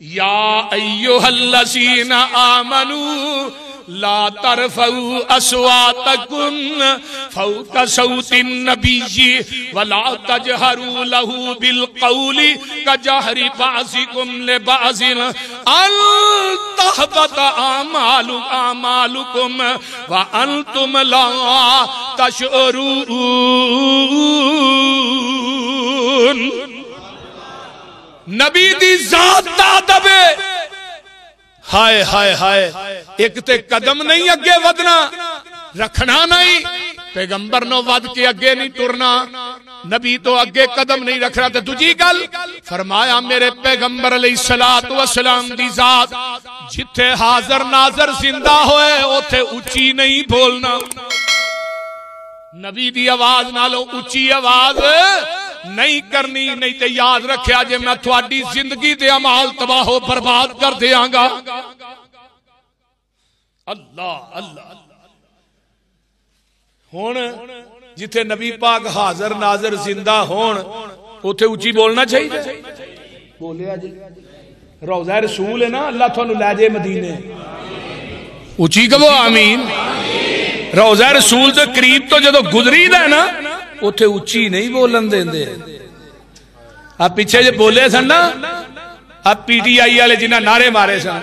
یا ایھا الذین آمنوا لا ترفعوا اصواتکم فوق صوت النبی ولا تجہروا له بالقول کجہر بعضکم لبعض ان تحبط اعمالکم وانتم لا تشعرون۔ نبی دی ذات دا ادب ہائے ہائے ہائے، ایک تے قدم نہیں اگے ودنا، رکھنا نہیں، پیغمبر نو ود کے اگے نہیں ٹرنا، نبی تو اگے قدم نہیں رکھنا۔ تے دوجی گل فرمایا میرے پیغمبر علیہ السلام دی ذات جتھے حاضر ناظر زندہ ہوئے اوتھے اچھی نہیں بولنا، نبی دی آواز نالو اچھی آواز نہیں کرنی، نہیں تے یاد رکھیا جے میں تھوڑی زندگی دے عمال تباہ و برباد کر دیاں گا۔ اللہ اللہ ہون جتھے نبی پاک حاضر ناظر زندہ ہون اوتھے اچھی بولنا چاہیے، بولیا جی روضہ رسول ہے نا، اللہ تھانو لے جے مدینے، اچھی کہو آمین۔ روضہ رسول دے قریب تو جدو گزری دا ہے نا اوتھے اچھی نہیں بولن دیں دے۔ اب پیچھے جو بولے سن نا، اب پی ٹی آئی والے جنہ نعرے مارے سن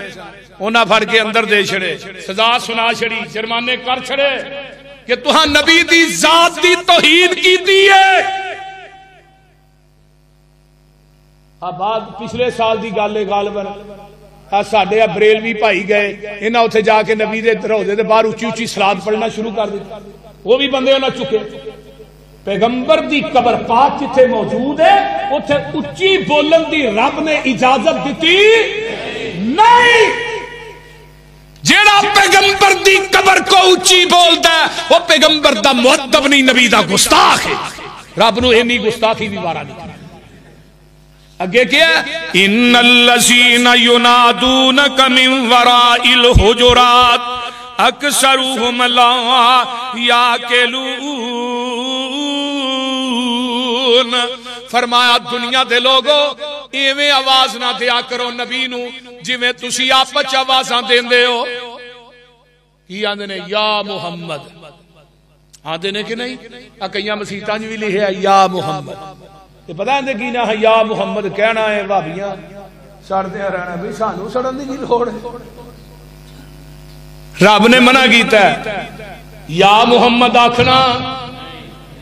انہاں پھڑ کے اندر دے چھڑے، سزا سنا چھڑی، جرمانے کر چھڑے کہ تہاں نبی دی ذات دی توہین کیتی ہے۔ اب بعد پچھلے سال دی گالے غالباً ساڈے بریلوی بھائی گئے، انہاں اوتھے جا کے نبی دے روضے دے باہر اچھی اچھی صلات پڑھنا شروع کر دی، وہ بھی بندے انہاں چکے۔ پیغمبر دی قبر پاک جتھے موجود ہے اتھے اچھی بولن دی رب نے اجازت دیتی نہیں۔ جیڑا پیغمبر دی قبر کو اچھی بولدا ہے وہ پیغمبر دا مؤدب نہیں، نبی دا گستاخ ہے، رب نو اینی گستاخی بھی وارا نہیں۔ اگے کیا ان الذین ینادونک من وراء الحجرات اکثرهم لا یعقلون۔ فرمایا دنیا دے لوگو ایویں آواز نہ دیا کرو نبی نو جویں تسی آپس آوازاں دیندے ہو۔ کی آندے نے یا محمد آندے نے کہ نہیں؟ کئیاں مسیتاں جو بھی لکھے یا محمد، یہ پتہ ہے کی نہ یا محمد کہنا ہے بھابیاں سڑتے رہنا، بھی سانو سڑن دی کی لوڑ ہے؟ رب نے منع کیتا ہے یا محمد آکھنا،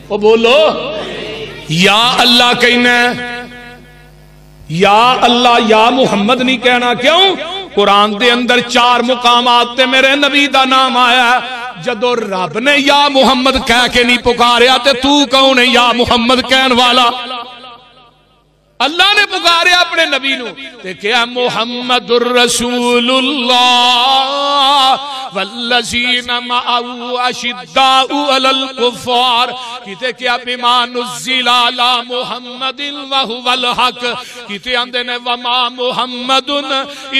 وہ بولو یا اللہ کہنا ہے، یا اللہ یا محمد نہیں کہنا۔ کیوں؟ قرآن دے اندر 4 مقامات تے میرے نبی دا نام آیا ہے، جدو رب نے یا محمد کہہ کے نہیں پکاریا تے تو کون ہے یا محمد کہن والا؟ اللہ نے پکارے اپنے نبی نو تے کیا محمد الرسول اللہ والذین معه اشداء علی الکفار، کیتے کیا بما نزل علی محمد وهو الحق، کیتے اندے نے وما محمد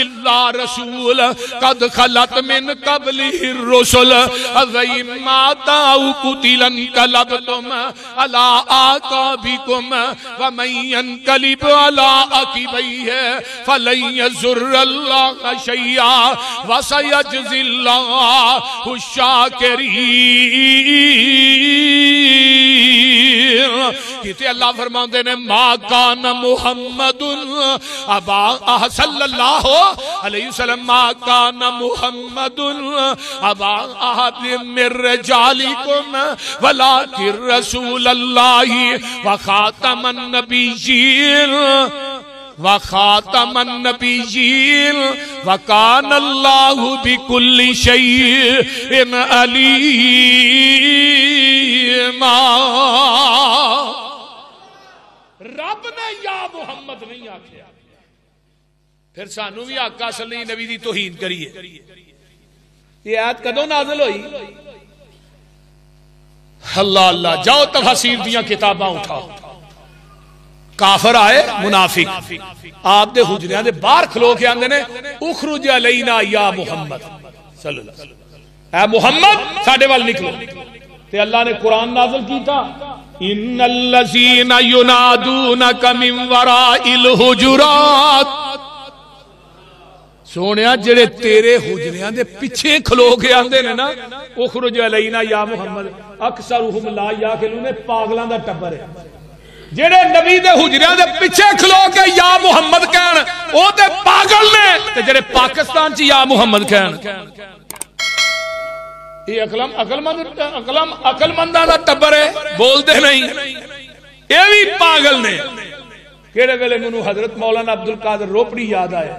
الا رسول قد خلت من قبله الرسل افئن مات او قتل انقلبتم علی اعقابکم ومن ينقلب علی عقبیہ فلن یضر اللہ شیئا وسیجزی اللہ الشاکرین۔ کہتے اللہ فرماندے نے ما کان محمد ابا صلی اللہ علیہ وسلم ما کان محمد ابا احد من رجالکم ولکن رسول اللہ وخاتم النبیین وخاتم النبیین وکان اللہ بکل شیء علیما۔ رب نے یا محمد نہیں آکھیا، پھر سانو بھی آقا صلی اللہ علیہ وسلم نبی دی توہین کریے۔ یہ آیت کدوں نازل ہوئی؟ اللہ اللہ، جاؤ تفاسیر دیاں کتاباں اٹھاؤ۔ کافر آئے منافق آپ دے حجریاں دے باہر کھلو کے آندے نے اخرج علینا یا محمد صلی اللہ علیہ وسلم، اے محمد ساڑھے وال نکلو۔ تے اللہ نے قرآن نازل کی تھا ان الذین ینادونک من وراء الحجرات، سونیا جڑے تیرے حجریاں دے پیچھے کھلو کے آندے نے نا اخرج علینا یا محمد اکثرہم لا یاقلون پاگلاں دا ٹبر ہے جڑے نبی دے حجریاں دے پیچھے کھلو کے یا محمد کہن او تے پاگل نے تے جڑے پاکستان چ یا محمد کہن یہ عقل منداں دا ٹبر ہے بول دے نہیں یہ بھی پاگل نے کہڑے ویلے مینوں حضرت مولانا عبدالقادر روپڑی یاد آئے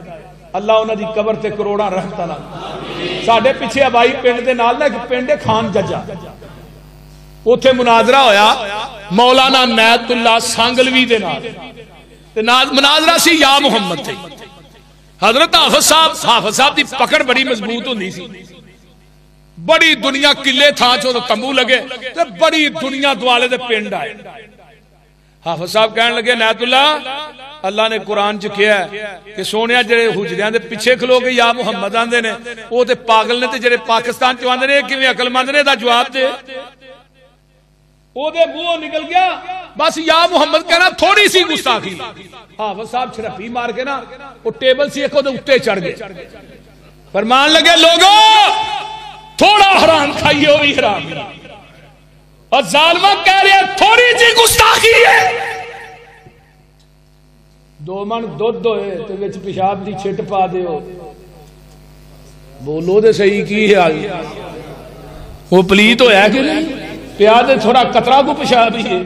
اللہ انہاں دی قبر تے کروڑاں رحمتاں نال ساڈے پیچھے ابائی پنڈ دے نال نا ایک پنڈ ہے خان ججا اوتھے مناظرہ ہویا مولانا نیت اللہ سانگلوی دے نال تے مناظرہ سی یا محمد تے حضرت حافظ صاحب دی پکڑ بڑی مضبوط ہوندی سی بڑی دنیا قلعے تھا جو تمبو لگے تے بڑی دنیا دوالے دے پنڈ آئے حافظ صاحب کہنے لگے نیت اللہ نے قرآن چ کیا ہے کہ سونیا جڑے حجریاں دے پیچھے کھلو کے یا محمد آندے نے وہ تے پاگل نے تے جڑے پاکستان چ آندے نے کیویں عقل مند نے دا جواب دے او دے منہوں نکل گیا بس یا محمد کہنا تھوڑی سی گستاخی حافظ صاحب چھڑپی مار کے نا وہ ٹیبل سی ایک اوتے چڑھ گئے فرمان لگے لوگوں تھوڑا حرام کھائیے وہ بھی حرام اور ظالمہ کہہ رہے ہیں تھوڑی سی گستاخی ہے 2 من دودھ ہوئے تے وچ پیشاب دی چھٹ پا دیو بولو دے صحیح کی ہے آگے وہ پلیت ہویا کہ نہیں پیادے تھوڑا قطرہ کو پیشاب ہی ہے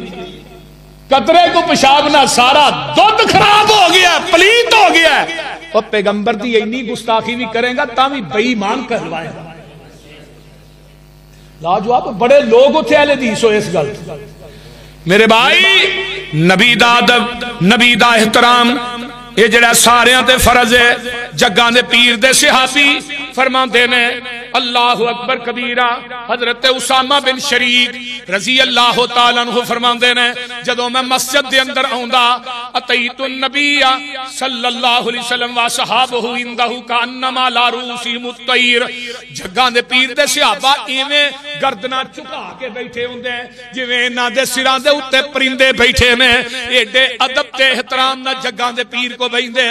قطرے کو پیشاب نہ سارا دودھ خراب ہو گیا پلیت ہو گیا اور پیغمبر دی اینی گستاخی بھی کریں گا تاہمی بے ایمان کہلوائیں گا لاجواب بڑے لوگ ہوتے اہل حدیث ہو اس گل میرے بھائی نبی دا ادب نبی دا احترام یہ جڑا سارے تے فرض ہے جگاں دے پیر دے صحابی فرماندے نے اللہ اکبر کبیرہ حضرت اسامہ بن شریک رضی اللہ تعالیٰ عنہ فرماندے نے جدوں میں مسجد دے اندر آوندا اتیت النبی صلی اللہ علیہ وسلم و صحابہ عندہ کانما لا روسی مطیر جگاں دے پیر دے صحابہ ایویں گردنا چکا کے بیٹھے ہوندے جویں انہاں دے سراں دے اوتے پرندے بیٹھے نے ایڈے ادب تے احترام نہ جگاں دے پیر کو بیندے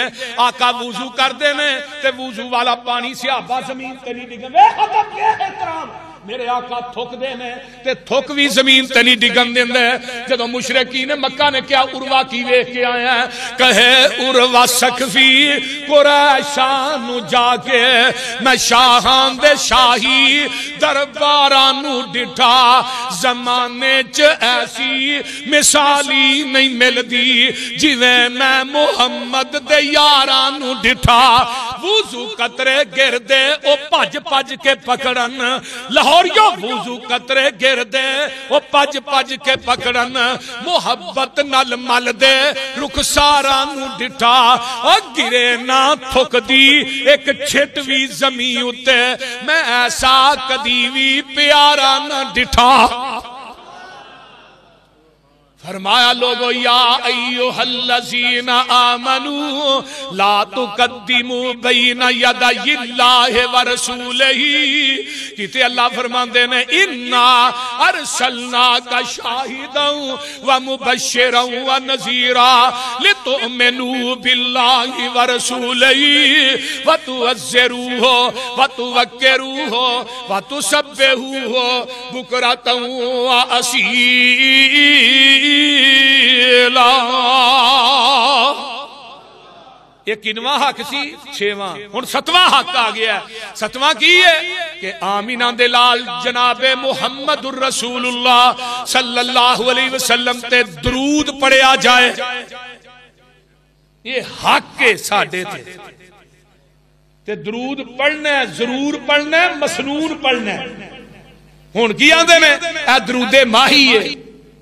آقا وضو کردے نے تے وضو والا پانی صحابہ زمین تے نہیں ڈگے ادب کے احترام میرے آقا تھوک دینے تے تھوک بھی زمین تے نہیں ڈگن دیندے جدو مشرقین مکہ نے کیا عروہ کی ویکھ کے آئے ہیں کہے عروہ سکفی قریشانو جا کے میں شاہان دے شاہی دربارانو ڈٹھا زمانے چ ایسی مثالی نہیں مل دی جویں میں محمد دے یارانو ڈٹھا وضو قطرے گردے او پج پج کے پکڑن لاہوریو وضو قطرے گردے او پج پج کے پکڑن محبت نل مل دے رخساراں ڈٹھا او گرے نہ تھک دی ایک چھٹ وی زمین اتے میں ایسا کدی وی پیارا نہ ڈٹھا فرمایا لوگو یا ایوہ الذین آمنوا لا تقدموا بین یدی اللہ ورسولہ کہتے اللہ فرماندے نے انا ارسلناک شاہدا ومبشرا ونذیرا لتؤمنوا باللہ ورسولہ وتعزروہ وتوقروہ وتسبحوہ بکرۃ واسیلا یہ کنواں حق سی 6واں ہن 7واں حق آ گیا ہے 7واں کی ہے کہ آمینہ دے لال جناب محمد الرسول اللہ صلی اللہ علیہ وسلم تے درود پڑھیا جائے یہ حق کے ساڈے تے درود پڑھنا ہے ضرور پڑھنا ہے مسنون پڑھنا ہے ہن کی آندے نے اے درود ماہی ہے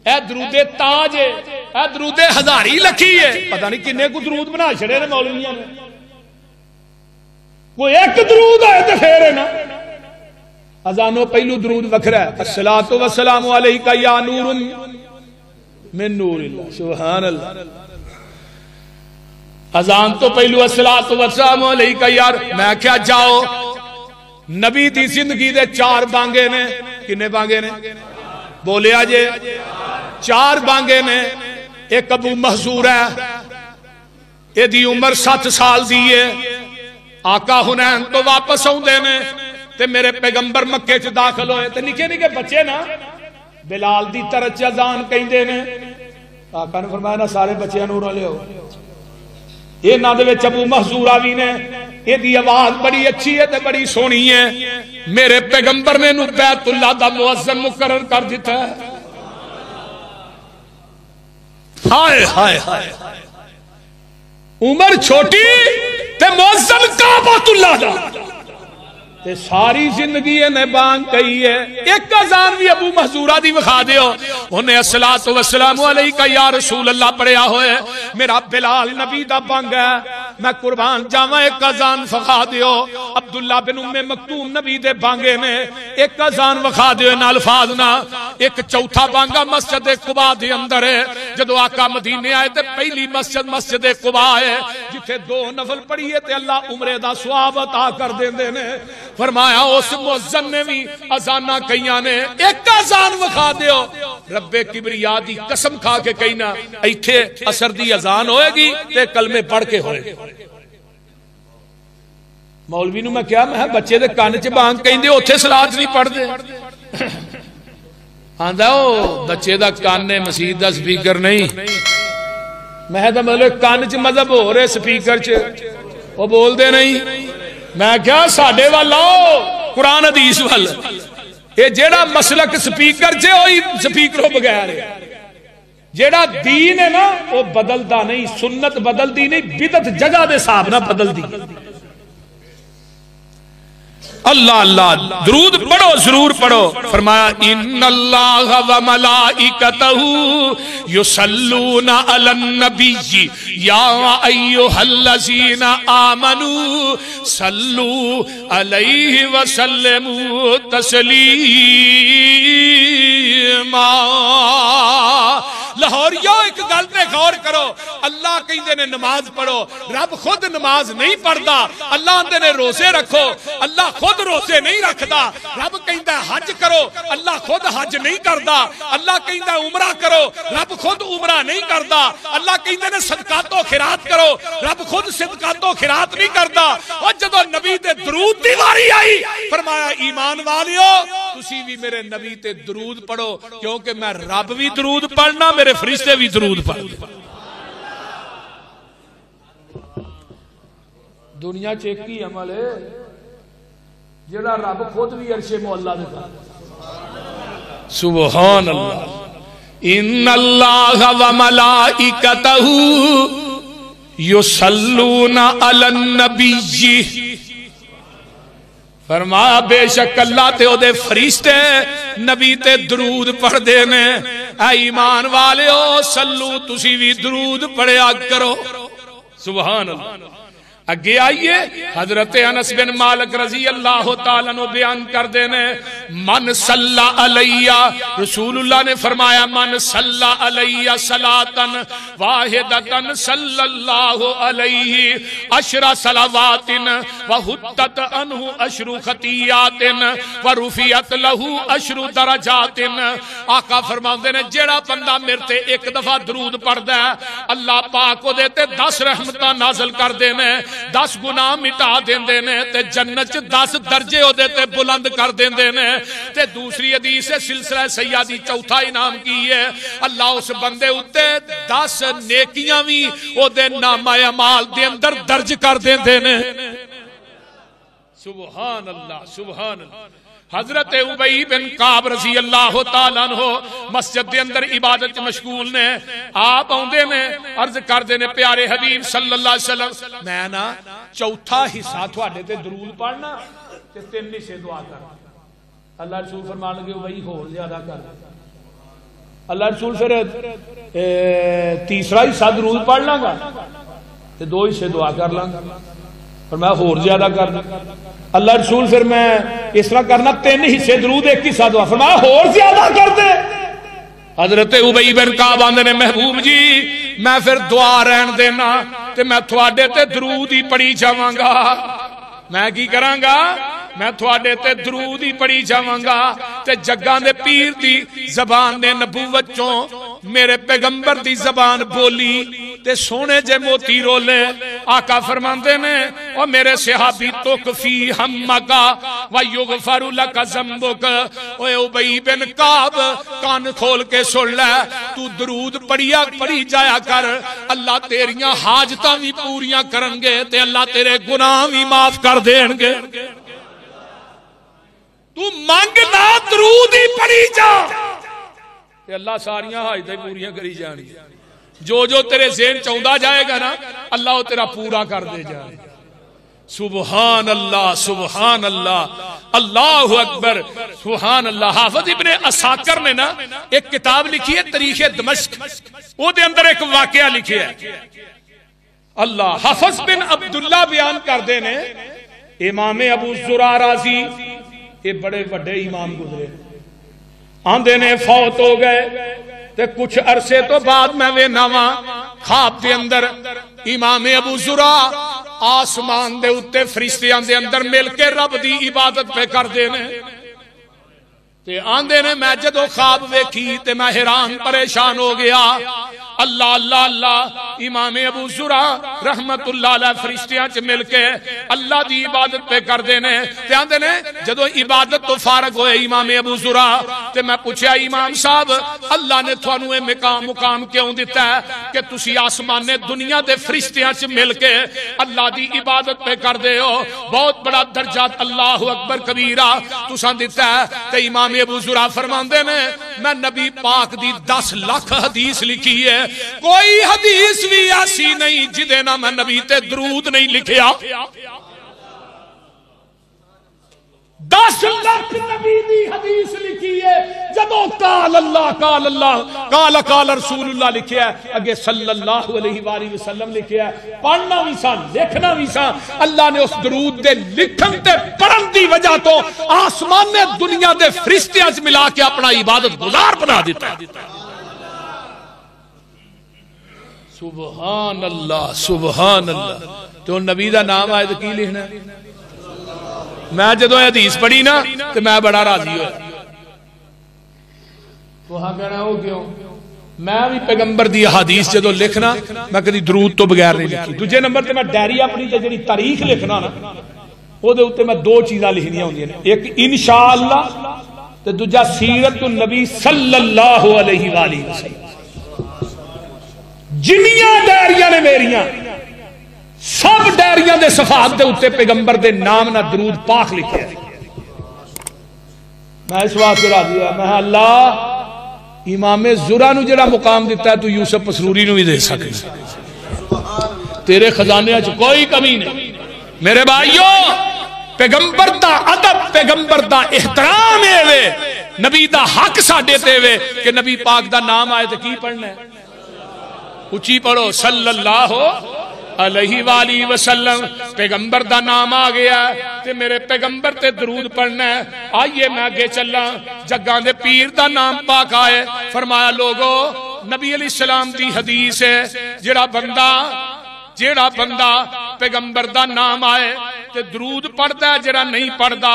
اے درود تاج ہے اے درود ہزاری لکھی ہے پتہ نہیں کنے کو درود بنا چھڑے نے مولویاں نے کوئی ایک درود ہے تے پھر ہے نا اذانوں پہلو درود وکھرا ہے الصلاۃ والسلام علیک یا نور من نور اللہ سبحان اللہ اذان تو پہلو الصلاۃ والسلام علیک یار میں کیا جاؤ نبی دی زندگی دے 4 بانگے نے کنے بانگے نے بولے آجے 4 بانگے نے ایک ابو محذور ہے یہ دی عمر 7 سال دی ہے آقا حنین تو واپس آؤندے نے تے میرے پیغمبر مکے چ داخل ہوئے تے نکے نکے بچے نا بلال دی طرح اذان کہندے نے آقا نے فرمایا نا سارے بچیاں نوں لو یہ نہ دے وچ ابو محذورہ بھی نے یہ دی آواز بڑی اچھی ہے تے بڑی سونی ہے میرے پیغمبر نے نو بیت اللہ دا مؤذن مقرر کر دیتا ہے ہائے ہائے ہائے عمر چھوٹی تے مؤذن کعبۃ اللہ دا تے ساری زندگی نے بانگ کہی ہے ایک اذان بھی ابو محذورہ دی وکھا دیو انہیں الصلاۃ والسلام علیکہ یا رسول اللہ پڑھیا ہوئے میرا بلال نبی دا بانگ ہے میں قربان جاواں ایک اذان وکھا دیو عبداللہ بن ام مکتوم نبی دے بانگے نے ایک اذان وکھا دیو ان الفاظ نہ ایک چوتھا بانگا مسجد قباء دے اندر ہے جدو آقا مدینے آئے تے پہلی مسجد قباء ہے جتھے 2 نفل پڑھیے تے اللہ عمرے دا ثواب عطا کر دیندے نے فرمایا اس مؤذن نے بھی اذاناں کئیاں نے ایک اذان وکھا دیو رب کبریا دی قسم کھا کے کہنا ایتھے اثر دی اذان ہوئے گی تے کلمے پڑھ کے ہوئے گی مولوی نو میں کیا میں بچے دے کان چ بانگ کہندے اوتھے صلاۃ نہیں پڑھ دے آندا او بچے دا کان نے مسجد دا سپیکر نہیں میں تے مطلب کان چ مذہب ہو رہے سپیکر چ او بول دے نہیں میں کیا ساڈے والا قرآن حدیث وال یہ جیڑا مسلک سپیکر چ وہی سپیکروں بغیر ہے جیڑا دین ہے نا وہ بدلدا نہیں سنت بدلدی نہیں بدعت جگہ دے حساب نہ بدلدی اللہ اللہ درود پڑھو ضرور پڑھو فرمایا ان اللہ و ملائکتہ یصلون علی النبی یا ایھا الذین آمنوا صلوا علیہ وسلموا تسلیما لاہوریو ایک گل تے غور کرو اللہ کہندے نے نماز پڑھو رب خود نماز نہیں پڑھدا اللہ کہندے نے روزے رکھو اللہ خود روزے نہیں رکھدا رب کہندا حج کرو اللہ خود حج نہیں کردا اللہ کہندا عمرہ کرو رب خود عمرہ نہیں کردا اللہ کہندے نے صدقات و خیرات کرو رب خود صدقات و خیرات نہیں کردا اور جدو نبی تے درود دی واری آئی فرمایا ایمان والیو تسی بھی میرے نبی تے درود پڑھو کیونکہ میں رب بھی درود پڑھنا میرے فرشتے بھی درود پڑھنا دنیا چیک کی عمل ہے جڑا رب خود بھی عرش مولا دے سبحان اللہ ان اللہ و ملائکتہ یصلون علی النبی فرمایا بے شک اللہ تے او دے فرشتے نبی تے درود پڑھ دے نے اے ایمان والیو صلو تسی بھی درود پڑھیا کرو سبحان اللہ اگے آئیے حضرت انس بن مالک رضی اللہ تعالیٰ عنہ بیان کر دینے من صلی علیہ رسول اللہ نے فرمایا من صلی علیہ صلاةً واحدةً صلی اللہ علیہ 10 صلوات وحطت عنہ 10 خطیات ورفیت لہو 10 درجات آقا فرماؤں دینے جیڑا بندہ میرے ایک دفعہ درود پڑھ دے اللہ پاک کو دیتے 10 رحمتہ نازل کر دینے 10 گناہ مٹا دیندے نے تے جنت 10 درجے ہو دیتے بلند کر دیندے نے تے دوسری حدیث سلسلہ سیادی چوتھا انعام کی ہے اللہ اس بندے ہوتے 10 نیکیاں بھی او دے نامہ اعمال دے اندر درج کر دیندے نے سبحان اللہ سبحان اللہ حضرت ابی بن کعب رضی اللہ تعالیٰ عنہ مسجد دے اندر عبادت مشغول نے آپ آؤندے نے عرض کر دینے پیارے حبیب صلی اللہ علیہ وسلم میں نا چوتھا حصہ تھوڑے تے درود پڑھنا تے 3 حصے دعا کر اللہ رسول فرمان لگے ابی ہور زیادہ کر اللہ رسول پھر تیسرا حصہ درود پڑھ لاں گا تے 2 حصے دعا کر لاں گا اور میں ہور زیادہ کرنا اللہ رسول پھر میں اس طرح کرنا 3 حصے درود 1 حصہ دعا فرمایا ہور زیادہ کر دے حضرت ابی بن کعب آندے نے محبوب جی میں پھر دعا رہن دینا تے میں تھوڑے تے درود ہی پڑھی جاواں گا میں کی کراں گا میں تھوڑے تے درود ہی پڑھی جاواں گا تے جگاں دے پیر دی زبان دے نبوت چوں میرے پیغمبر دی زبان بولی تے سونے جے موتی رولے آقا فرماندے نے او میرے صحابی تکفی ہمکا ویغفر لک ذنبک اے ابی بن کعب کان کھول کے سن لے تو درود پڑھی جایا کر اللہ تیریاں حاجتاں بھی پوریاں کرن گے تے اللہ تیرے گناہ بھی معاف کر دین گے تو مانگ نہ درود ہی پڑھی جا تے اللہ ساریاں حاجتیں پوریاں کری جانی جو جو تیرے ذہن چاہتا جائے گا نا اللہ وہ تیرا پورا کر دے جائے سبحان اللہ سبحان اللہ اللہ اکبر سبحان اللہ حافظ ابن عساکر نے نا ایک کتاب لکھی ہے تاریخ دمشق وہ دے اندر ایک واقعہ لکھی ہے اللہ حافظ بن عبداللہ بیان کر دے نے امام ابو زرع رازی یہ بڑے بڑے امام گزرے آندے نے فوت ہو گئے تے کچھ عرصے تو بعد میں وہ نواں خواب دے اندر امام ابو زرع آسمان دے اتے فرشتیاں دے اندر مل کے رب دی عبادت پہ کر دینے تے آندے نے میں جدو خواب ویکھی تے میں حیران پریشان ہو گیا اللہ اللہ اللہ امام ابو زرع رحمت اللہ علیہ فرشتیاں چ مل کے اللہ دی عبادت پہ کر دینے تے آندے نے جدو عبادت تو فارغ ہوئے امام ابو زرع تے میں پوچھا امام صاحب اللہ نے تھانوں اے مقام کیوں دیتا ہے کہ تسی آسمان دنیا دے فرشتیاں چ مل کے اللہ دی عبادت پہ کر دے ہو بہت بڑا درجات اللہ اکبر کبیرہ تساں دیتا ہے تے امام ابو زرع فرماندے نے میں نبی پاک دی 10 لاکھ حدیث لکھی ہے کوئی حدیث بھی ایسی نہیں جدے نہ میں نبی تے درود نہیں لکھیا 10 لاکھ نبی دی حدیث لکھی ہے جدو قال اللہ قال رسول اللہ لکھیا ہے اگے صلی اللہ علیہ وآلہ وسلم لکھیا ہے پڑھنا بھی سا لکھنا بھی سا اللہ نے اس درود دے لکھن تے پڑھن دی وجہ تو آسمان نے دنیا دے فرشتیاں سے ملا کے اپنا عبادت گزار بنا دیتا ہے سبحان اللہ سبحان اللہ تو نبی دا نام آئے تو کی لکھنا ہے میں جدو حدیث پڑھی نا تو میں بڑا راضی ہوا وہاں کہنا ہو کیوں میں بھی پیغمبر دی حدیث جدو لکھنا میں کدی درود تو بغیر نہیں لکھی دوسرے نمبر تے میں ڈائری اپنی جڑی تاریخ لکھنا نا وہ دے اوتے میں 2 چیزاں لکھنیاں ہوندیاں نے ایک انشاءاللہ تے دوجا سیرت النبی صلی اللہ علیہ وآلہ وسلم جنیاں ڈائریاں نے میریاں سب ڈائریاں دے صفحات دے اوتے پیغمبر دے نام نہ درود پاک لکھے میں اس واسطے راضی ہوا میں اللہ امام زرع نو جڑا مقام دیتا ہے تو یوسف پسروری نو بھی دے سکے تیرے خزانے وچ کوئی کمی نہیں میرے بھائیو پیغمبر دا ادب پیغمبر دا احترام ہے نبی دا حق ساڈے تے وے کہ نبی پاک دا نام آئے تے کی پڑھنا ہے اچھی پڑھو صلی اللہ علیہ وآلہ وسلم پیغمبر دا نام آ گیا تے میرے پیغمبر تے درود پڑھنا ہے آئیے میں آگے چلا جگاں دے پیر دا نام پاک آئے فرمایا لوگو نبی علیہ السلام دی حدیث ہے جڑا بندہ پیغمبر دا نام آئے تے درود پڑھتا ہے جڑا نہیں پڑھتا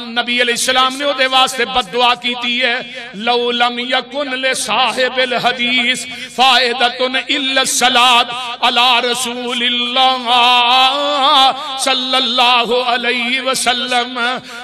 نبی علیہ السلام نے دے واسطے بد دعا کیتی ہے لو لم یکن لصاحب الحدیث فائدۃ الا الصلاۃ علی رسول اللہ صلی اللہ علیہ وسلم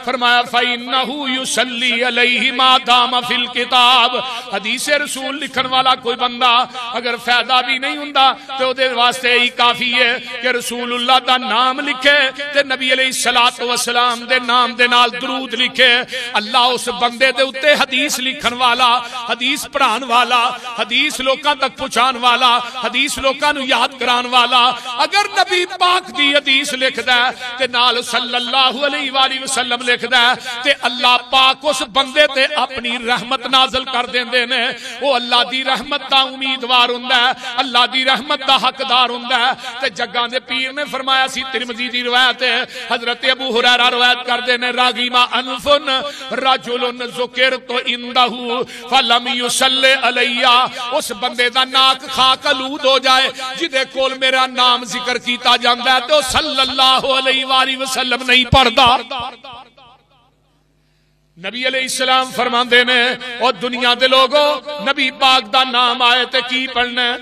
فرمایا فإنہ یصلی علیہ ما دام فی الکتاب حدیث رسول لکھن والا کوئی بندہ اگر فائدہ بھی نہیں ہوندا تو دے واسطے ہی کافی ہے کہ رسول اللہ دا نام لکھے تے نبی علیہ السلام دے نام دے نال درود لکھے اللہ اس بندے دے اتے حدیث لکھن والا حدیث پڑھان والا حدیث لوکاں تک پہنچان والا حدیث لوکاں نو یاد کران والا اگر نبی پاک دی حدیث لکھدا ہے تے نال صلی اللہ علیہ وآلہ وسلم لکھدا ہے تے اللہ پاک اس بندے تے اپنی رحمت نازل کر دیندے نے او اللہ دی رحمت دا امیدوار ہوندا ہے اللہ دی رحمت دا حقدار ہوندا ہے تے جگاں دے پیر نے فرمایا سی ترمذی دی روایت ہے حضرت ابو ہریرہ روایت کردے نے راغیما انفن رجل ذکرت عندہ فلم یصلی علیہ اس بندے دا ناک خاک آلود ہو جائے جدے کول میرا نام ذکر کیتا جاندا ہے تو صلی اللہ علیہ وآلہ وسلم نہیں پڑھدا نبی علیہ السلام فرماندے نے اور دنیا دے لوگوں نبی پاک دا نام آئے تے کی پڑھنا ہے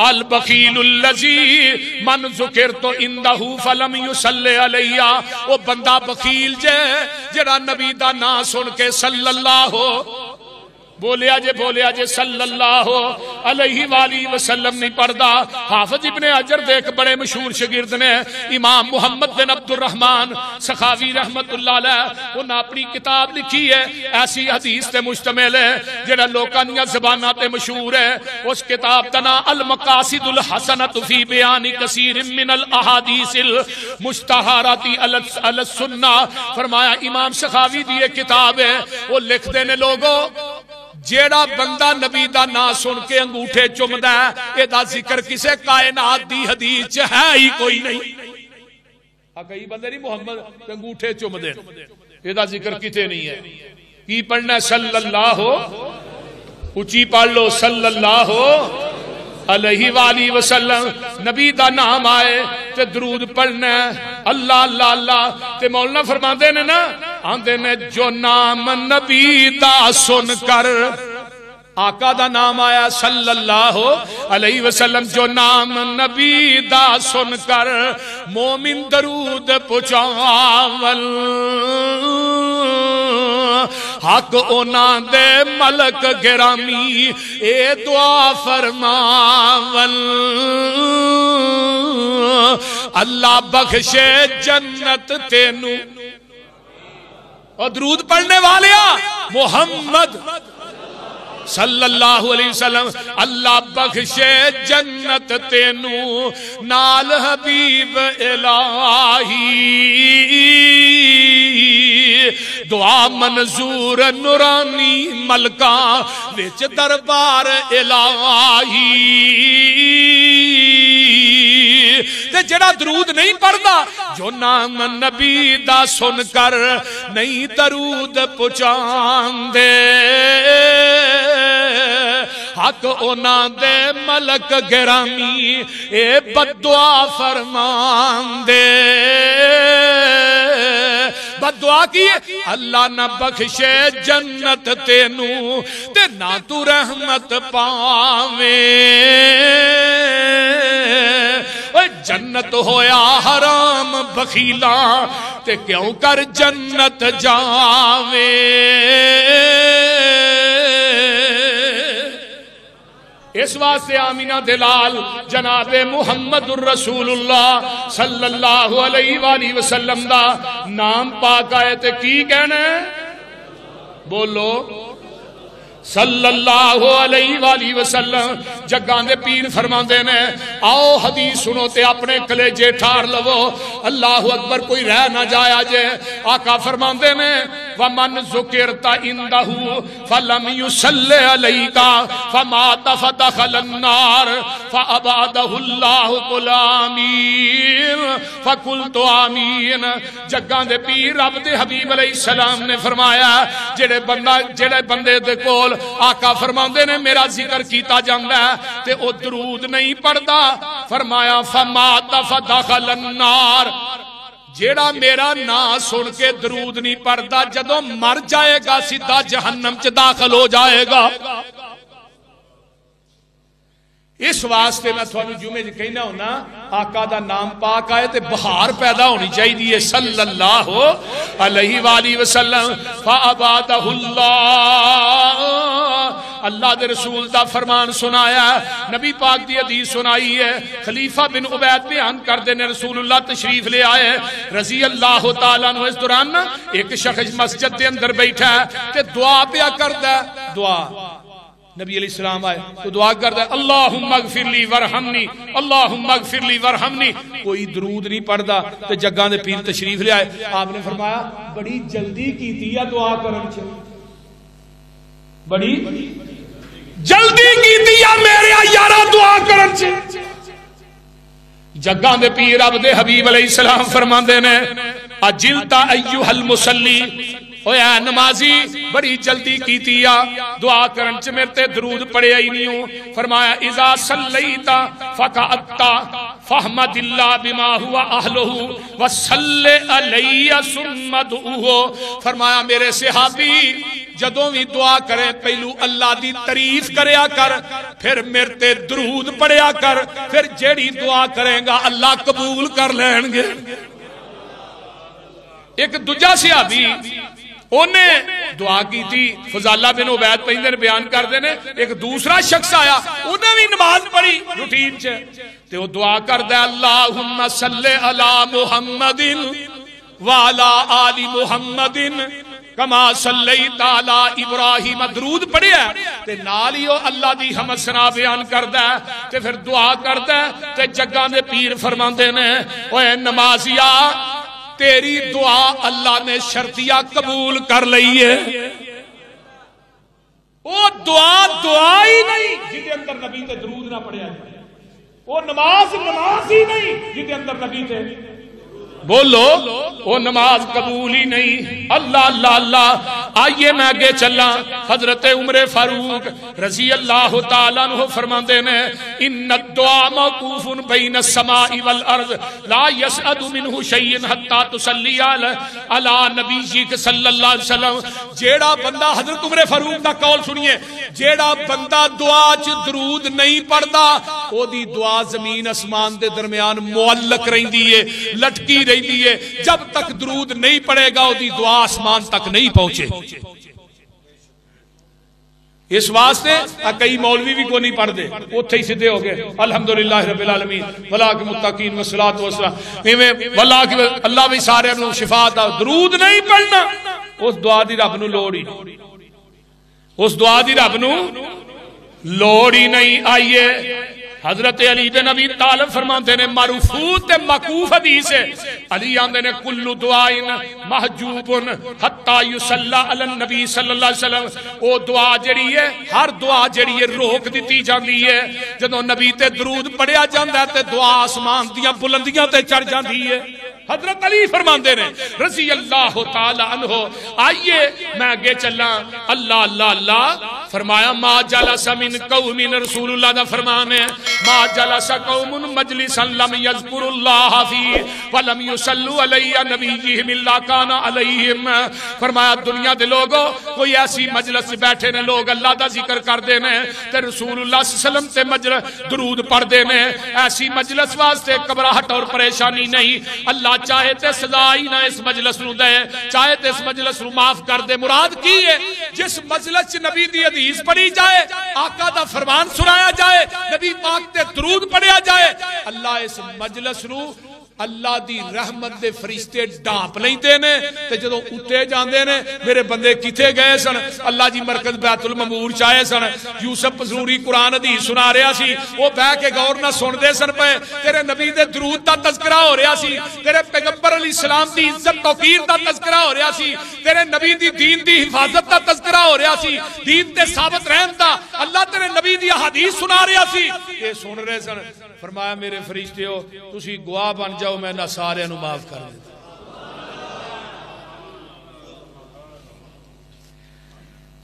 البخیل الذی من ذکرت عنہ فلم یصلی علیہ، وہ بندہ بخیل جڑا نبی دا نام سن کے صلی اللہ بولیا جے صلی اللہ علیہ وآلہ وسلم نہیں پڑھدا۔ حافظ ابن حجر دیکھ بڑے مشہور شاگرد نے امام محمد بن عبد الرحمن سخاوی رحمت اللہ علیہ، انہاں اپنی کتاب لکھی ہے ایسی حدیث تے مشتمل ہے جڑا لوکاں دیاں زباناں تے مشہور ہے۔ اس کتاب دا نام المقاصد الحسنۃ فی بیان کثیر من الاحادیث المشتہرات علی السنہ، فرمایا امام سخاوی دی یہ کتاب ہے، وہ لکھ دینے لوگوں جیڑا بندہ نبی دا نا سن کے انگوٹھے چمدا ہے، اے دا ذکر کسے کائنات دی حدیث ہے ہی کوئی نہیں۔ کئی بندے نہیں محمد انگوٹھے چمدے، اے دا ذکر کتے نہیں ہے۔ کی پڑھنا ہے؟ صلی اللہ اچھی پڑھ لو، صلی اللہ علیہ وآلہ وسلم۔ نبی دا نام آئے تے درود پڑھنا ہے، اللہ اللہ اللہ۔ تے مولانا فرماندے نے نا، آندے نے جو نام نبی دا سن کر، آقا دا نام آیا صلی اللہ علیہ وسلم، جو نام نبی دا سن کر مومن درود پچاول، حق اونا دے ملک گرامی اے دعا فرماول، اللہ بخشے جنت تینو۔ اور درود پڑھنے والیا محمد صلی اللہ علیہ وسلم، اللہ بخشے جنت تینو نال حبیب الہی، دعا منظور نورانی ملکہ وچ دربار الہی۔ تے جڑا درود نہیں پڑھدا، جو نام نبی دا سن کر نہیں درود پہنچاندے، حق اونا دے ملک گرامی اے بددعا فرماندے۔ بددعا کی اللہ نہ بخشے جنت تینو تے نہ تو رحمت پاویں، جنت ہویا حرام بخیلا تے کیوں کر جنت جاویں۔ اس واسطے آمینہ دلال جناب محمد الرسول اللہ صلی اللہ علیہ وآلہ وسلم دا نام پاک آئے تے کی کہنے بولو صلی اللہ علیہ وآلہ وسلم۔ جگاں دے پیر فرماندے نے آؤ حدیث سنو تے اپنے کلیجے ٹھار لو، اللہ اکبر کوئی رہ نہ جایا جے۔ آقا فرماندے نے وَمَنْ ذُكِرْتَ عِنْدَهُ فَلَمْ يُصَلِّ عَلَيْكَ فَمَاتَ فَدَخَلَ النَّارَ فَأَبَادَهُ اللَّهُ قُلْ آمین فَقُلْتُ آمین۔ جگاں دے پیر رب دے حبیب علیہ السلام نے فرمایا جڑے بندے دے کول آقا فرماندے نے میرا ذکر کیتا جاندا ہے تے او درود نہیں پڑھدا، فرمایا فَمَاتَ فَدَخَلَ النَّارَ، جیڑا میرا نا سن کے درود نہیں پڑھدا جدوں مر جائے گا سیدھا جہنم چ داخل ہو جائے گا۔ اس واسطے میں تھانوں جمعے جی کہنا ہونا آقا دا نام پاک آئے تے بہار پیدا ہونی چاہیے صلی اللہ علیہ وآلہ وسلم۔ فَأَبَادَهُ اللَّهُ، اللہ دے رسول دا فرمان سنایا، نبی پاک دی حدیث سنائی ہے۔ خلیفہ بن عبید بیان کر دینے رسول اللہ تشریف لے آئے رضی اللہ تعالیٰ عنہ۔ اس دوران ایک شخص مسجد دے اندر بیٹھا ہے تے دعا پیا کردا ہے، دعا نبی علیہ السلام آئے تو دعا کرتا ہے اللہم اغفر لی ورحمنی، اللہم اغفر لی ورحمنی، کوئی درود نہیں پڑھدا۔ تے جگاں دے پیر تشریف لے آئے، آپ نے فرمایا بڑی جلدی کی دیا دعا کرن چ، بڑی جلدی کی دیا میرے یارا دعا کرن چ۔ جگاں دے پیر رب دے حبیب علیہ السلام فرماندے نے اجلتا ایوہ المصلی، اوہ اے نمازی بڑی جلدی کیتیا دعا کرن چ میرے تے درود پڑھے ہی نہیں ہوں۔ فرمایا اذا صلیتا فقعتا فحمد اللہ بما ہوا اہلہ وصلی علیہ ثم دعوہ۔ فرمایا میرے صحابی جدوں بھی دعا کرے پہلو اللہ دی تعریف کریا کر، پھر میرے تے درود پڑھیا کر، پھر جیڑی دعا کرے گا اللہ قبول کر لین گے۔ ایک دوجا صحابی انہیں دعا کی تھی، فضالہ بن عبید پہندے بیان کر دینے، ایک دوسرا شخص آیا انہیں بھی نماز پڑھی روٹین چھے تے وہ دعا کر دے اللہم صلی علی محمد وعلا آل محمد کما صلیت علی ابراہیم، درود پڑھے تے نالی وہ اللہ دی حمد ثنا بیان کردہ تے پھر دعا کردہ تے جگہ دے پیر فرماندے نے اوے نمازیا تیری دعا اللہ نے شرطیہ قبول کر لئی ہے۔ وہ دعا ہی نہیں جدے اندر نبی تے درود نہ پڑھیا جائے، وہ نماز ہی نہیں جدے اندر نبی تے بولو وہ نماز قبول ہی نہیں۔ اللہ اللہ اللہ۔ آئیے میں آگے چلا، حضرت عمر فاروق رضی اللہ تعالیٰ عنہ فرماندے نے ان الدعا موقوف بین السماء والارض لا یسعد منہ شیئن حتی تسلی علی نبیک صلی اللہ علیہ وسلم۔ جیڑا بندہ، حضرت عمر فاروق دا قول سنیے، جیڑا بندہ دعا چ درود نہیں پڑھدا او دی دعا زمین اسمان دے درمیان معلق رہندی ہے، لٹکی رہندی ہے، جب تک درود نہیں پڑے گا وہ دی دعا آسمان تک نہیں پہنچے۔ اس واسطے کئی مولوی بھی کو نہیں پڑھ دے، اتھے ہی سدھے ہو گئے الحمدللہ رب العالمین ولاک متقین والصلاۃ والسلام، ولاک اللہ بھی سارے انہوں شفا دا، درود نہیں پڑھنا اس دعا دی رب نو لوڑ ہی، اس دعا دی رب نو لوڑ ہی نہیں۔ آئیے حضرت علی بن ابی طالب فرماتے نے مرفوع تے موقوف حدیث ہے، علی آندے نے کل دعائن محجوب حتی یصلی علی النبی صلی اللہ علیہ وسلم، او دعا جڑی ہے ہر دعا جڑی ہے روک دیتی جاندی ہے، جدوں نبی تے درود پڑھیا جاندا تے دعا آسمان دیاں بلندیاں تے چڑھ جاندی ہے۔ حضرت علی فرماندے نے رضی اللہ تعالی عنہ۔ آئیے میں آگے چلا، اللہ اللہ اللہ فرمایا ما جلس من قوم، رسول اللہ دا فرمان ہے ما جلس قوم مجلسا لم یذکر اللہ فی ولم یصلوا علی نبیہم الا کان علیہم۔ فرمایا دنیا دے لوگوں کوئی ایسی مجلس بیٹھے نے لوگ اللہ دا ذکر کر دینے تے رسول اللہ صلی اللہ علیہ وسلم تے مجلس درود پڑھ دینے، ایسی مجلس واسطے گھبراہٹ اور پریشانی نہیں، اللہ چاہے تے سزا ہی نہ اس مجلس نو دے، چاہے تے اس مجلس نو معاف کر دے۔ مراد کی ہے جس مجلس نبی دی حدیث پڑھی جائے، آقا دا فرمان سنایا جائے، نبی پاک تے درود پڑھیا جائے، اللہ اس مجلس نو اللہ دی رحمت دے فرشتے ڈانپ لیندے نے تے جدوں اٹھے جاندے نے میرے بندے کتے گئے سن، اللہ جی مرکز بیت المعمور چاہے سن، یوسف پزروری قرآن حدیث سنا رہا سی، وہ بہ کے غور نہ سن دے سن پے، تیرے نبی دے درود دا تذکرہ ہو رہا سی، تیرے پیغمبر علیہ السلام دی عزت توقیر دا تذکرہ ہو رہا سی، تیرے نبی دی دین دی حفاظت دا تذکرہ ہو رہا سی، دین تے ثابت رہن دا اللہ تیرے نبی دی حدیث سنا رہا سی، یہ سن رہے سن۔ فرمایا میرے فرشتے ہو تسی گواہ بن جاؤ، میں نہ سارے نو معاف کر دیتا۔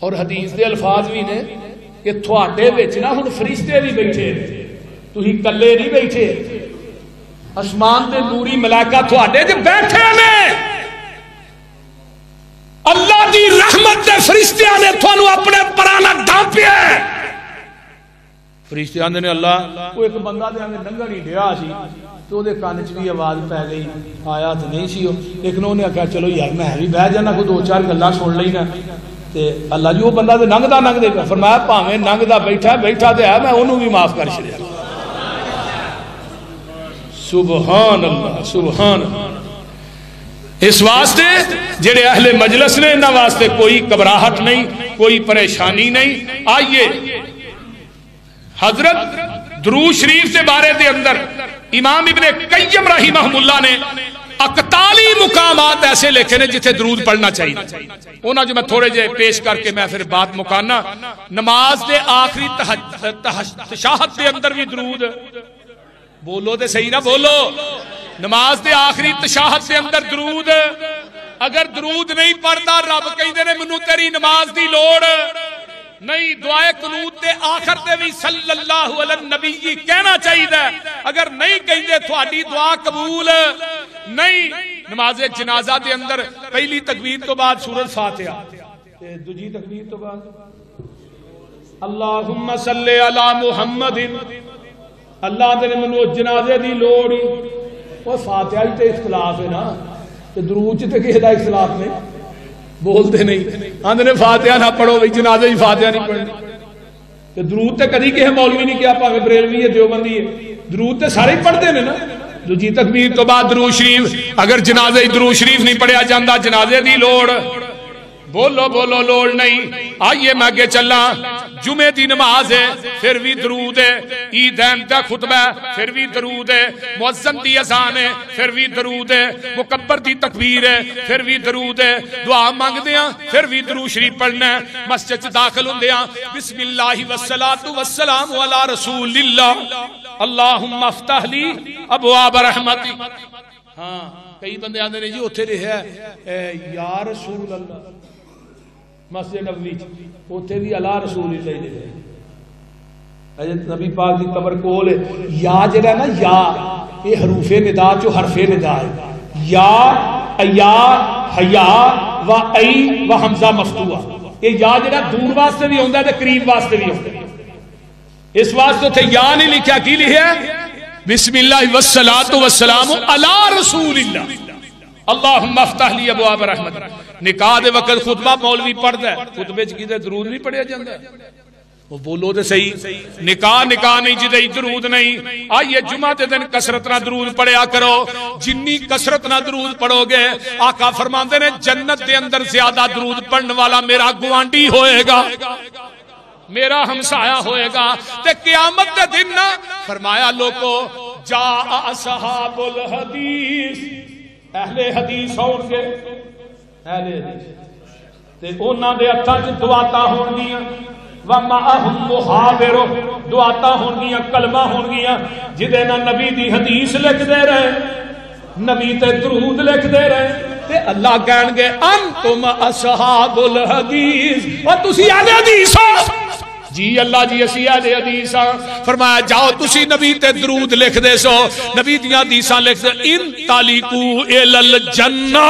اور حدیث دے الفاظ بھی نے کہ تھوڑے وچ نہ ہن فرشتے بھی بیٹھے، تسی کلے نہیں بیٹھے، آسمان دے نوری ملائکہ تھوڑے تے بیٹھے نے، اللہ دی رحمت دے فرشتیاں نے تھانوں اپنے پرانا ڈھانپیا ہے۔ فرشتے آندے نے اللہ وہ ایک بندہ دے آنگے ننگا نہیں ڈیا سی تو دے کانچ بھی آواز پہ گئی، آیا تو نہیں سی ہو، لیکن انہوں نے کہا چلو یار میں بھی بہ جانا کوئی دو چار گلاں سن لینا تے اللہ جی وہ بندہ دے ننگ دے فرمایا پاویں ننگ دا بیٹھا دے ہے میں انہوں بھی معاف کر چھڑیا۔ سبحان اللہ سبحان اللہ۔ اس واسطے جڑے اہل مجلس نے انہاں واسطے کوئی گھبراہٹ نہیں، کوئی پریشانی نہیں۔ آئیے حضرت درود شریف کے بارے دے اندر امام ابن قیم رحمہ اللہ نے 41 مقامات ایسے لکھے نے جتھے درود پڑھنا چاہیے، انہاں جو میں تھوڑے جے پیش کر کے میں پھر بات مکانا۔ نماز دے آخری تشہد دے اندر بھی درود، بولو دے صحیح نہ بولو، نماز دے آخری تشہد دے اندر درود، اگر درود نہیں پڑھتا رب کہندے نے منوں تیری نماز دی لوڑ نہیں، دعائے قنوت دے آخر دے بھی صلی اللہ علیہ النبی کہنا چاہیے، اگر نہیں کہندے تھوڑی دعا قبول نہیں۔ نماز جنازہ دے اندر پہلی تکبیر تو بعد سورۃ فاتحہ، دوجی تکبیر تو بعد اللہم صلی علی محمد اللہ دے منو جنازے دی لوڑی وہ فاتحہ ہی تے اختلاف ہے نا تے درود تے کسی دا اختلاف نہیں بولتے نہیں آندے نے فاتحہ نہ پڑھو بھی جنازے ہی فاتحہ نہیں پڑھنی تے درود تے کدی کسی مولوی نہیں کیا پاویں بریلوی ہے دیوبندی ہے درود تے سارے پڑھتے نے نا دوجی تکبیر تو بعد درود شریف اگر جنازے ہی درود شریف نہیں پڑھیا جاندا جنازے دی لوڑ بولو بولو لوڑ نہیں آئیے میں آگے چلا جمعے دی نماز ہے پھر بھی درود ہے عیدین دا خطبہ ہے پھر بھی درود ہے مؤذن دی اذان ہے پھر بھی درود ہے مکبر دی تکبیر ہے پھر بھی درود ہے دعا مانگ دیاں پھر بھی درود شریف پڑھنا ہے مسجد سے داخل ہوں دیاں بسم اللہ والصلاة والسلام علی رسول اللہ اللہم افتح لی ابواب رحمتی ہاں کئی بندے آندے نے جی اتھے رہے ہے یا رسول اللہ مسجد نبوی اتھے بھی اللہ رسول اللہ دے حضرت نبی پاک دی قبر کول یا جڑا نا یا یہ حروف ندا چو حرف ندا ہے یا ایا حیا و ای و حمزہ مفتوح یہ یا جڑا دور واسطے بھی ہوندہ ہے تے قریب واسطے بھی ہوندہ ہے اس واسطے تھے یا نہیں لکھا کی لکھا بسم اللہ والصلاة والسلام علی رسول اللہ اللہم افتح لی ابواب رحمت نکاح دے وقت خطبہ مولوی پڑھتا ہے خطبے چکی دے درود نہیں پڑھیا جاندہ ہے وہ بولو دے صحیح نکاح نہیں جدے درود نہیں آئیے جمعہ دے دن کسرت نہ درود پڑھیا کرو جنی کسرت نہ درود پڑھو گے آقا فرماندے نے جنت دے اندر زیادہ درود پڑھنے والا میرا گوانڈی ہوئے گا میرا ہمسایہ ہوئے گا تے قیامت دے دن نہ فرمایا لوگو جا اصحاب الحدیث اہل حدیث ہون گے اہل حدیث تے اونا دے اتھا جو دعاتا ہون گیا وَمَعَهُمْ مُحَابِرُ دعاتا ہون گیا کلمہ ہون گیا جدے نہ نبی دی حدیث لکھ دے رہے نبی تے درود لکھ دے رہے تے اللہ کہن گے انتم اصحاب الحدیث اور تسی اہل حدیث ہو جی اللہ جی اسی اہل حدیث ہاں فرمایا جاؤ تسی نبی تے درود لکھ دے سو نبی دیاں حدیثاں لکھ دے ان تالیکو الی الجنہ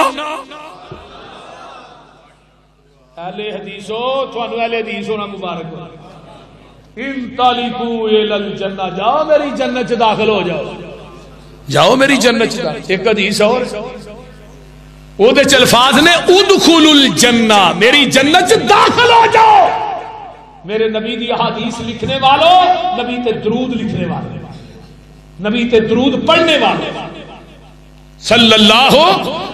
اہل حدیث ہو تھوانو اہل حدیث ہونا مبارک ہو ان تالیکو الی الجنہ جاؤ میری جنت داخل ہو جاؤ جاؤ میری جنت داخل ایک حدیث اور او دے چلفاظ نے ادخلوا الجنہ میری جنت داخل ہو جاؤ میرے نبی دی حدیث لکھنے والوں نبی تے درود لکھنے والے نبی تے درود پڑھنے والے صلی اللہ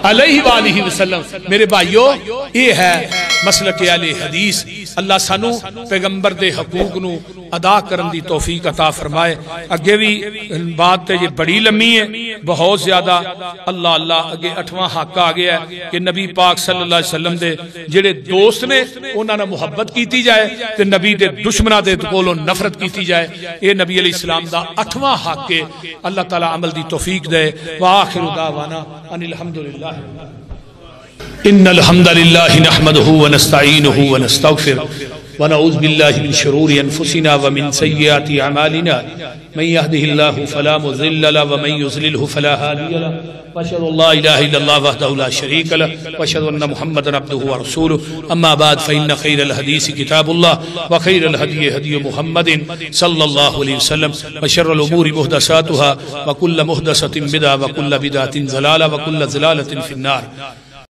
علیہ وآلہ وسلم میرے بھائیو یہ ہے مسلک اہل حدیث اللہ سانو پیغمبر دے حقوق نو ادا کرن دی توفیق عطا فرمائے اگے بھی بات تے یہ بڑی لمبی ہے بہت زیادہ اللہ اللہ اگے 8واں حق آ گیا ہے کہ نبی پاک صلی اللہ علیہ وسلم دے جڑے دوست نے انہاں نے محبت کیتی جائے تے نبی دے دشمناں دے کولوں نفرت کیتی جائے یہ نبی علیہ السلام دا 8واں حق ہے اللہ تعالی عمل دی توفیق دے وآخر دعوانا ان الحمدللہ ان الحمد لله نحمده ونستعينه ونستغفره ونعوذ بالله من شرور انفسنا ومن سيئات اعمالنا من يهده الله فلا مضل له ومن يضلل فلا هادي له واشهد ان لا اله الا الله وحده لا شريك له واشهد ان محمدا عبده ورسوله اما بعد فان خير الحديث كتاب الله وخير الهدي هدي محمد صلى الله عليه وسلم وشر الامور محدثاتها وكل محدثه بدعه وكل بدعه ضلاله وكل ضلاله في النار